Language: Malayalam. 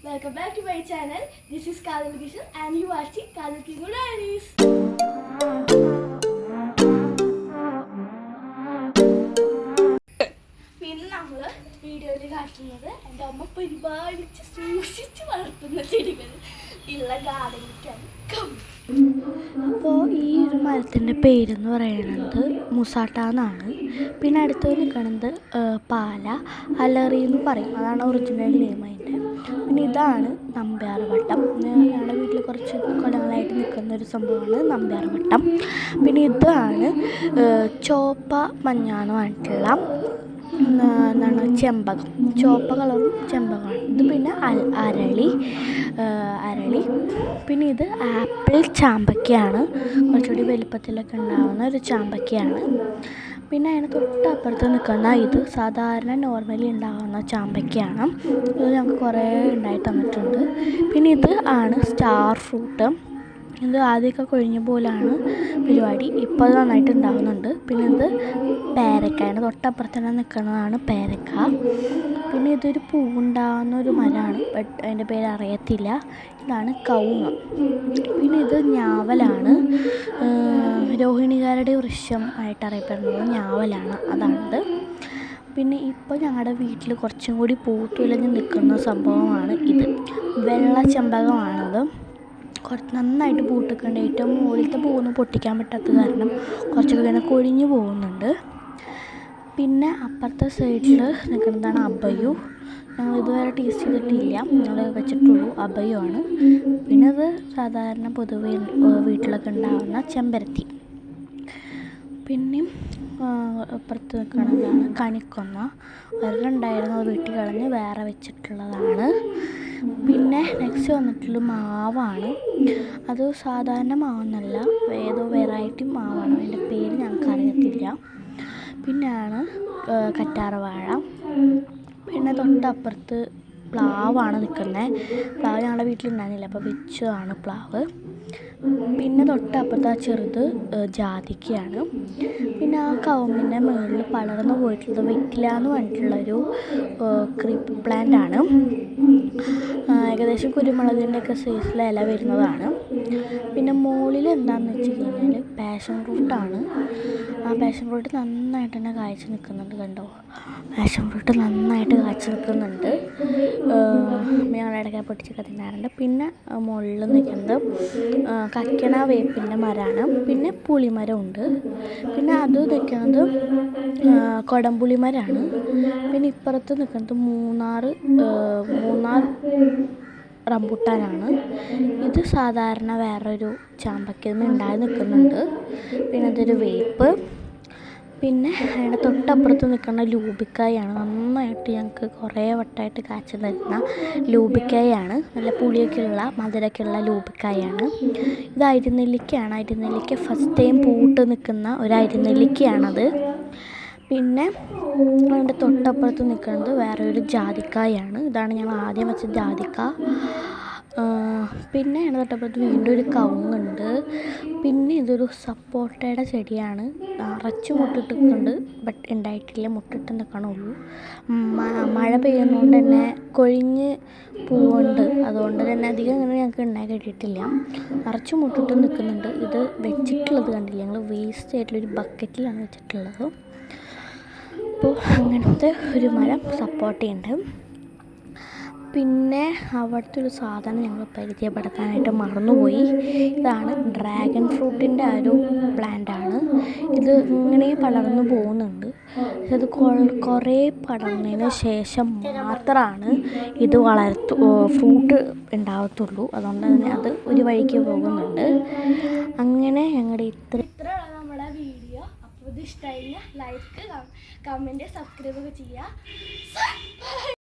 Welcome back to my channel. This is Kadal Kishan and you are watching Kadal Kishan Diaries. പിന്നെ നമ്മൾ വീഡിയോയിൽ കാട്ടുന്നത് എൻ്റെ അമ്മ പരിപാലിച്ച് സൂക്ഷിച്ച് വളർത്തുന്ന ചെടികൾ ഉള്ള ഗാർഡനിലേക്കാണ്. അപ്പോൾ ഈ ഒരു മരത്തിൻ്റെ പേരെന്ന് പറയുന്നത് മുസാട്ട എന്നാണ്. പിന്നെ അടുത്ത് നിൽക്കുന്നത് പാല അലറി എന്ന് പറയും, അതാണ് ഒറിജിനൽ നെയിം അതിൻ്റെ. പിന്നെ ഇതാണ് നമ്പ്യാർവട്ടം. ഞങ്ങളുടെ വീട്ടിൽ കുറച്ച് കൊല്ലങ്ങളായിട്ട് നിൽക്കുന്ന ഒരു സംഭവമാണ് നമ്പ്യാർവട്ടം. പിന്നെ ഇതാണ് ചോപ്പ മഞ്ഞാന്ന് പറഞ്ഞിട്ടുള്ള എന്താണ് ചെമ്പകം, ചുവപ്പ കളറും ചെമ്പകമാണ് ഇത്. പിന്നെ അരളി. പിന്നെ ഇത് ആപ്പിൾ ചാമ്പയ്ക്കയാണ്, കുറച്ചുകൂടി വലുപ്പത്തിലൊക്കെ ഉണ്ടാകുന്ന ഒരു ചാമ്പയ്ക്കയാണ്. പിന്നെ അതിന് തൊട്ടപ്പുറത്ത് നിൽക്കുന്ന ഇത് സാധാരണ നോർമലി ഉണ്ടാകുന്ന ചാമ്പയ്ക്കയാണ്. ഇത് ഞങ്ങൾക്ക് കുറേ ഉണ്ടായി തന്നിട്ടുണ്ട്. പിന്നെ ഇത് ആണ് സ്റ്റാർ ഫ്രൂട്ട്. ഇത് ആദ്യമൊക്കെ കൊഴിഞ്ഞ പോലാണ് പരിപാടി, ഇപ്പോൾ അത് നന്നായിട്ട് ഉണ്ടാകുന്നുണ്ട്. പിന്നെ ഇത് പേരക്കയാണ്, തൊട്ടപ്പുറത്ത് തന്നെ നിൽക്കുന്നതാണ് പേരക്ക. പിന്നെ ഇതൊരു പൂവുണ്ടാകുന്ന ഒരു മരമാണ്, ബട്ട് അതിൻ്റെ പേര് അറിയത്തില്ല. ഇതാണ് കവുങ്ങ്. പിന്നെ ഇത് ഞാവലാണ്, രോഹിണികാരുടെ വൃക്ഷം ആയിട്ട് അറിയപ്പെടുന്നത് ഞാവലാണ്, അതാണിത്. പിന്നെ ഇപ്പോൾ ഞങ്ങളുടെ വീട്ടിൽ കുറച്ചും കൂടി പൂത്തുലഞ്ഞ് നിൽക്കുന്ന സംഭവമാണ് ഇത്, വെള്ള ചെമ്പകമാണത്. കുറച്ച് നന്നായിട്ട് പൂട്ടിട്ടുണ്ട്. ഏറ്റവും മുകളിലത്തെ പൂവൊന്നും പൊട്ടിക്കാൻ പറ്റാത്തത് കാരണം കുറച്ചൊക്കെ ഇങ്ങനെ കൊഴിഞ്ഞു പോകുന്നുണ്ട്. പിന്നെ അപ്പുറത്തെ സൈഡിൽ നിൽക്കുന്നതാണ് അബയു. ഞങ്ങൾ ഇതുവരെ ടേസ്റ്റ് ചെയ്തിട്ടില്ല, ഞങ്ങൾ വെച്ചിട്ടുള്ളൂ. അബയുമാണ്. പിന്നെ ഇത് സാധാരണ പൊതുവെ വീട്ടിലൊക്കെ ഉണ്ടാകുന്ന ചെമ്പരത്തി. പിന്നെയും അപ്പുറത്ത് നിൽക്കുന്നതാണ് കണിക്കൊന്ന. ഒരെണ്ണമുണ്ടായിരുന്നു, അത് വീട്ടിൽ കളഞ്ഞ് വേറെ വെച്ചിട്ടുള്ളതാണ്. പിന്നെ നെക്സ്റ്റ് വന്നിട്ടുള്ള മാവാണ്. അത് സാധാരണ മാവെന്നല്ല, ഏതോ വെറൈറ്റി മാവാണ്, അതിൻ്റെ പേര് ഞങ്ങൾക്ക് അറിയത്തില്ല. പിന്നെയാണ് കറ്റാർവാഴ. പിന്നെ തൊട്ടപ്പുറത്ത് പ്ലാവാണ് നിൽക്കുന്നത്. പ്ലാവ് ഞങ്ങളുടെ വീട്ടിലുണ്ടായിരുന്നില്ല, അപ്പോൾ വെച്ചതാണ് പ്ലാവ്. പിന്നെ തൊട്ടപ്പുറത്ത് ആ ചെറുത് ജാതിക്കയാണ്. പിന്നെ ആ കവുങ്ങിൻ്റെ മുകളിൽ പടർന്നു പോയിട്ടുള്ളത് വെറ്റില എന്ന് പറഞ്ഞിട്ടുള്ളൊരു ക്രീപ്പർ പ്ലാന്റ് ആണ്. ഏകദേശം കുരുമുളകിൻ്റെ ഒക്കെ സൈസിലെ ഇല വരുന്നതാണ്. പിന്നെ മുകളിൽ എന്താണെന്ന് വെച്ച് കഴിഞ്ഞാൽ പാഷൻ ഫ്രൂട്ടാണ്. ആ പാഷൻ ഫ്രൂട്ട് നന്നായിട്ട് തന്നെ കായ്ച്ച് നിൽക്കുന്നുണ്ട്, കണ്ടോ? പാഷൻ ഫ്രൂട്ട് നന്നായിട്ട് കായ്ച്ച് നിൽക്കുന്നുണ്ട്. ഞങ്ങളുടെ ഇടയ്ക്ക് പൊട്ടിച്ചൊക്കെ തിന്നാറുണ്ട്. പിന്നെ മുകളിൽ നിൽക്കുന്നത് കക്കണ വേപ്പിൻ്റെ മരമാണ്. പിന്നെ പുളിമരമുണ്ട്. പിന്നെ അത് നിൽക്കുന്നത് കൊടംപുളി മരമാണ്. പിന്നെ ഇപ്പുറത്ത് നിൽക്കുന്നത് മൂന്നാർ റംബുട്ടാനാണ്. ഇത് സാധാരണ വേറൊരു ചാമ്പയ്ക്കയിൽ നിന്ന് ഉണ്ടായി നിൽക്കുന്നുണ്ട്. പിന്നെ അതൊരു വേപ്പ്. പിന്നെ അതിൻ്റെ തൊട്ടപ്പുറത്ത് നിൽക്കുന്ന ലൂബിക്കായാണ്, നന്നായിട്ട് ഞങ്ങൾക്ക് കുറേ വട്ടമായിട്ട് കാച്ചു തരുന്ന ലൂബിക്കായാണ്. നല്ല പുളിയൊക്കെയുള്ള മധുരമൊക്കെയുള്ള ലൂബിക്കായാണ്. ഇത് അരിനെല്ലിക്കയാണ്. അരിനെല്ലിക്ക ഫസ്റ്റ് ടൈം പൂട്ട് നിൽക്കുന്ന ഒരു അരിനെല്ലിക്കയാണത്. പിന്നെ അതിൻ്റെ തൊട്ടപ്പുറത്ത് നിൽക്കുന്നത് വേറെ ഒരു ജാതിക്കായാണ്. ഇതാണ് ഞങ്ങൾ ആദ്യം വെച്ച ജാതിക്ക. പിന്നെ അതിൻ്റെ തൊട്ടപ്പുറത്ത് വീണ്ടും ഒരു കവുങ്ങുണ്ട്. പിന്നെ ഇതൊരു സപ്പോട്ടയുടെ ചെടിയാണ്. നിറച്ച് മുട്ടിട്ടിട്ടുണ്ട്, ബട്ട് ഉണ്ടായിട്ടില്ല, മുട്ടിട്ട് നിൽക്കണുള്ളൂ. മഴ പെയ്യുന്നതുകൊണ്ട് തന്നെ കൊഴിഞ്ഞ് പൂവുണ്ട്, അതുകൊണ്ട് തന്നെ അധികം ഇങ്ങനെ ഞങ്ങൾക്ക് ഉണ്ടായി കിട്ടിയിട്ടില്ല. നിറച്ച് മുട്ടിട്ട് നിൽക്കുന്നുണ്ട്. ഇത് വെച്ചിട്ടുള്ളത് കണ്ടില്ല, ഞങ്ങൾ വേസ്റ്റ് ആയിട്ടുള്ളൊരു ബക്കറ്റിലാണ് വെച്ചിട്ടുള്ളത്. അപ്പോൾ അങ്ങനത്തെ ഒരു മരം സപ്പോർട്ടയുണ്ട്. പിന്നെ അവിടുത്തെ ഒരു സാധനം ഞങ്ങൾ പരിചയപ്പെടുത്താനായിട്ട് മറന്നുപോയി. ഇതാണ് ഡ്രാഗൺ ഫ്രൂട്ടിൻ്റെ ഒരു പ്ലാന്റാണ്. ഇത് ഇങ്ങനെ പടർന്നു പോകുന്നുണ്ട്. ഇത് കുറേ പടർന്നതിന് ശേഷം മാത്രമാണ് ഇത് ഫ്രൂട്ട് ഉണ്ടാകത്തുള്ളൂ. അതുകൊണ്ട് തന്നെ അത് ഒരു വഴിക്ക് പോകുന്നുണ്ട്. അങ്ങനെ ഞങ്ങളുടെ ഇത്രയുള്ള നമ്മുടെ വീഡിയോ. അപ്പോൾ ഇത് ഇഷ്ടമായില്ല ലൈക്ക്, കമൻറ്റ്, സബ്സ്ക്രൈബ് ഒക്കെ ചെയ്യുക.